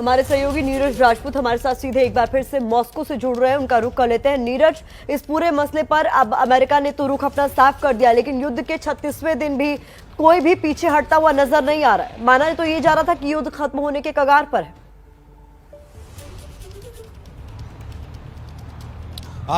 हमारे सहयोगी नीरज राजपूत हमारे साथ सीधे एक बार फिर से मॉस्को से जुड़ रहे हैं, उनका रुख कर लेते हैं। नीरज, इस पूरे मसले पर अब अमेरिका ने तो रुख अपना साफ कर दिया, लेकिन युद्ध के 36वें दिन भी कोई भी पीछे हटता हुआ नजर नहीं आ रहा है। माना तो ये जा रहा था कि युद्ध खत्म होने के कगार पर है।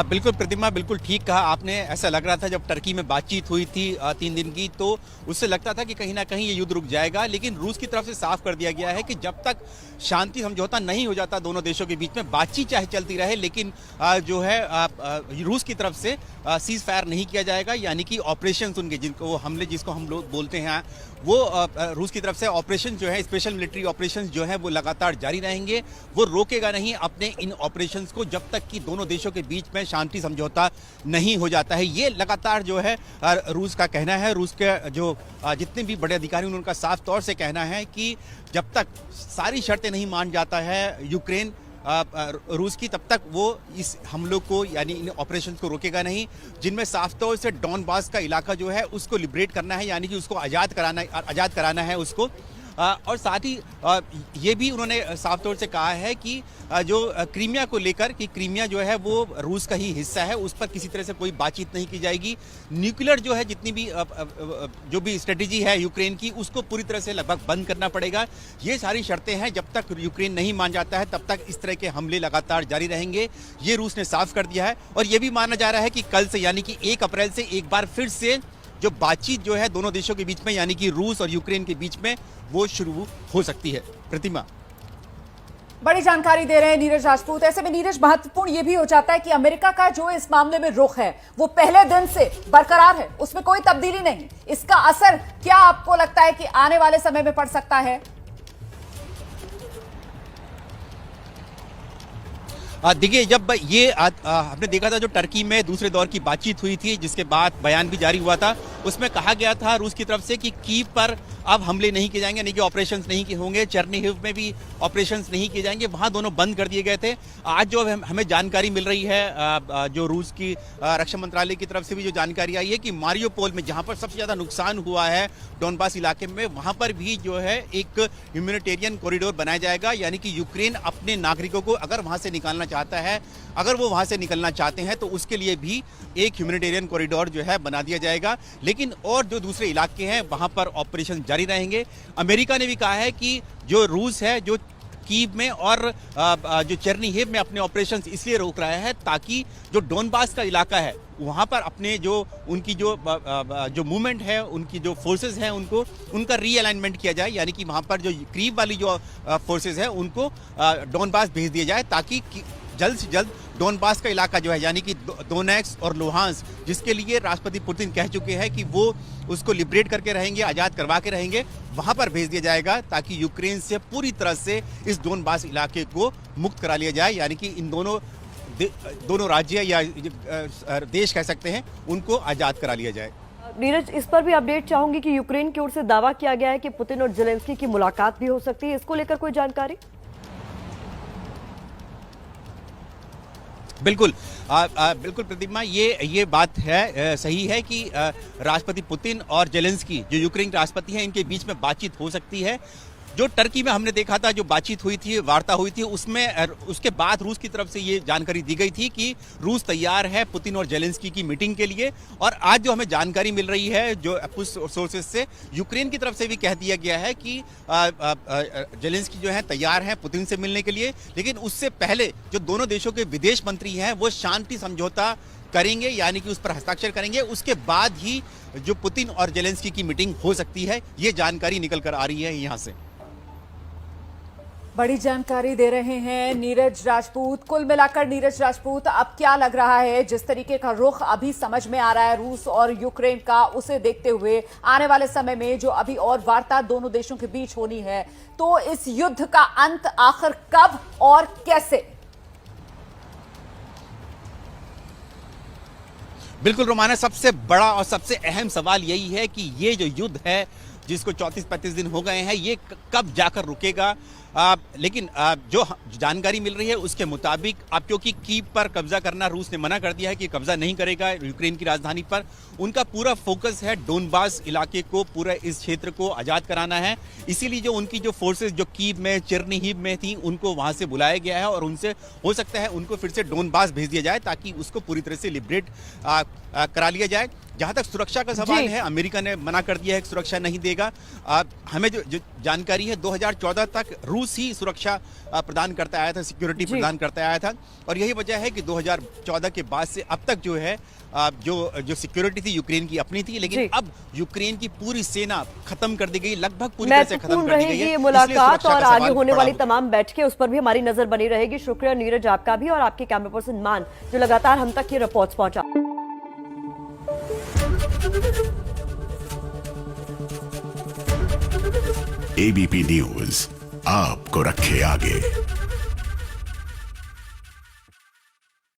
बिल्कुल प्रतिमा, बिल्कुल ठीक कहा आपने। ऐसा लग रहा था जब टर्की में बातचीत हुई थी 3 दिन की, तो उससे लगता था कि कहीं ना कहीं ये युद्ध रुक जाएगा, लेकिन रूस की तरफ से साफ कर दिया गया है कि जब तक शांति समझौता नहीं हो जाता दोनों देशों के बीच में, बातचीत चाहे चलती रहे, लेकिन जो है रूस की तरफ से सीज फायर नहीं किया जाएगा। यानी कि ऑपरेशन उनके जिनको हमले जिसको हम लोग बोलते हैं, वो रूस की तरफ से ऑपरेशन जो है, स्पेशल मिलिट्री ऑपरेशन जो है, वो लगातार जारी रहेंगे। वो रोकेगा नहीं अपने इन ऑपरेशंस को जब तक कि दोनों देशों के बीच में शांति समझौता नहीं हो जाता है। ये लगातार जो है रूस का कहना है। रूस के जो जितने भी बड़े अधिकारी उनका साफ तौर से कहना है कि जब तक सारी शर्तें नहीं मान जाता है यूक्रेन रूस की, तब तक वो इस हमलों को यानी इन ऑपरेशंस को रोकेगा नहीं, जिनमें साफ तौर से डॉनबास का इलाका जो है उसको लिबरेट करना है, यानी कि उसको आज़ाद कराना है उसको। और साथ ही ये भी उन्होंने साफ तौर से कहा है कि जो क्रीमिया को लेकर कि क्रीमिया जो है वो रूस का ही हिस्सा है, उस पर किसी तरह से कोई बातचीत नहीं की जाएगी। न्यूक्लियर जो है जितनी भी जो भी स्ट्रेटेजी है यूक्रेन की, उसको पूरी तरह से लगभग बंद करना पड़ेगा। ये सारी शर्तें हैं। जब तक यूक्रेन नहीं मान जाता है तब तक इस तरह के हमले लगातार जारी रहेंगे, ये रूस ने साफ कर दिया है। और ये भी माना जा रहा है कि कल से यानी कि 1 अप्रैल से एक बार फिर से जो बातचीत जो है दोनों देशों के बीच में यानी कि रूस और यूक्रेन के बीच में वो शुरू हो सकती है। प्रतिमा, बड़ी जानकारी दे रहे हैं नीरज राजपूत। ऐसे में नीरज, महत्वपूर्ण ये भी हो जाता है कि अमेरिका का जो इस मामले में रुख है वो पहले दिन से बरकरार है, उसमें कोई तब्दीली नहीं। इसका असर क्या आपको लगता है कि आने वाले समय में पड़ सकता है? देखिए, जब ये हमने देखा था जो टर्की में दूसरे दौर की बातचीत हुई थी, जिसके बाद बयान भी जारी हुआ था, उसमें कहा गया था रूस की तरफ से कि कीव पर अब हमले नहीं किए जाएंगे, नहीं कि ऑपरेशंस नहीं होंगे। चेर्निहिव में भी ऑपरेशंस नहीं किए जाएंगे, वहां दोनों बंद कर दिए गए थे। आज जो हमें जानकारी मिल रही है, जो रूस की रक्षा मंत्रालय की तरफ से भी जो जानकारी आई है कि मारियोपोल में, जहां पर सबसे ज्यादा नुकसान हुआ है डोनबास इलाके में, वहां पर भी जो है एक ह्यूमैनिटेरियन कॉरिडोर बनाया जाएगा। यानी कि यूक्रेन अपने नागरिकों को अगर वहां से निकालना चाहता है, अगर वो वहां से निकलना चाहते हैं, तो उसके लिए भी एक ह्यूमैनिटेरियन कॉरिडोर जो है बना दिया जाएगा। लेकिन और जो दूसरे इलाके हैं वहां पर ऑपरेशन जारी रहेंगे। अमेरिका ने भी कहा है कि जो रूस है जो कीव में और जो चेर्निहिव में अपने ऑपरेशंस इसलिए रोक रहा है ताकि जो डोनबास का इलाका है वहां पर अपने जो उनकी जो मूवमेंट है, उनकी जो फोर्सेस हैं, उनका रीअलाइनमेंट किया जाए। यानी कि वहां पर जो कीव वाली जो फोर्सेस है उनको डोनबास भेज दिया जाए, ताकि जल्द से जल्द डोनबास का इलाका जो है यानी कि दोनेट्स्क और लुहांस्क, जिसके लिए राष्ट्रपति पुतिन कह चुके हैं कि वो उसको लिबरेट करके रहेंगे, आज़ाद करवा के रहेंगे, वहां पर भेज दिया जाएगा, ताकि यूक्रेन से पूरी तरह से इस डोनबास इलाके को मुक्त करा लिया जाए। यानी कि इन दोनों राज्य या देश कह सकते हैं, उनको आज़ाद करा लिया जाए। नीरज, इस पर भी अपडेट चाहूंगी कि यूक्रेन की ओर से दावा किया गया है कि पुतिन और जेलेंस्की की मुलाकात भी हो सकती है, इसको लेकर कोई जानकारी? बिल्कुल बिल्कुल प्रतिमा, ये बात है, सही है कि राष्ट्रपति पुतिन और जेलेंस्की जो यूक्रेन के राष्ट्रपति हैं, इनके बीच में बातचीत हो सकती है। जो टर्की में हमने देखा था, जो बातचीत हुई थी, वार्ता हुई थी, उसमें उसके बाद रूस की तरफ से ये जानकारी दी गई थी कि रूस तैयार है पुतिन और जेलेंस्की की मीटिंग के लिए। और आज जो हमें जानकारी मिल रही है जो कुछ सोर्सेज से, यूक्रेन की तरफ से भी कह दिया गया है कि जेलेंस्की जो है तैयार हैं पुतिन से मिलने के लिए, लेकिन उससे पहले जो दोनों देशों के विदेश मंत्री हैं वो शांति समझौता करेंगे, यानी कि उस पर हस्ताक्षर करेंगे। उसके बाद ही जो पुतिन और जेलेंस्की की मीटिंग हो सकती है, ये जानकारी निकल कर आ रही है यहाँ से। बड़ी जानकारी दे रहे हैं नीरज राजपूत। कुल मिलाकर नीरज राजपूत, अब क्या लग रहा है, जिस तरीके का रुख अभी समझ में आ रहा है रूस और यूक्रेन का, उसे देखते हुए आने वाले समय में जो अभी और वार्ता दोनों देशों के बीच होनी है, तो इस युद्ध का अंत आखिर कब और कैसे? बिल्कुल रोमाना, सबसे बड़ा और सबसे अहम सवाल यही है कि ये जो युद्ध है जिसको 34-35 दिन हो गए हैं, ये कब जाकर रुकेगा। लेकिन जो जानकारी मिल रही है उसके मुताबिक अब क्योंकि कीव पर कब्जा करना रूस ने मना कर दिया है कि कब्जा नहीं करेगा यूक्रेन की राजधानी पर, उनका पूरा फोकस है डोनबास इलाके को, पूरा इस क्षेत्र को आजाद कराना है। इसीलिए जो उनकी जो फोर्सेस जो कीव में चेरनीहिव में थी उनको वहां से बुलाया गया है और उनसे हो सकता है उनको फिर से डोनबास भेज दिया जाए ताकि उसको पूरी तरह से लिबरेट करा लिया जाए। जहां तक सुरक्षा का सवाल है, अमेरिका ने मना कर दिया है कि सुरक्षा नहीं देगा। हमें जो जानकारी है 2014 तक रूस ही सुरक्षा प्रदान करता आया था, सिक्योरिटी प्रदान करता आया था और यही वजह है कि 2014 के बाद से अब तक जो है जो सिक्योरिटी थी यूक्रेन की अपनी थी, लेकिन अब यूक्रेन की पूरी सेना खत्म कर दी गई, लगभग पूरी तरह से खत्म कर दी गई है। ये मुलाकात और आगे होने वाली तमाम बैठकें उस पर भी हमारी नजर बनी रहेगी। शुक्रिया नीरज आपका भी और आपके कैमरा पर्सन मान जो लगातार हम तक ये रिपोर्ट्स पहुंचा। एबीपी न्यूज आपको रखे आगे।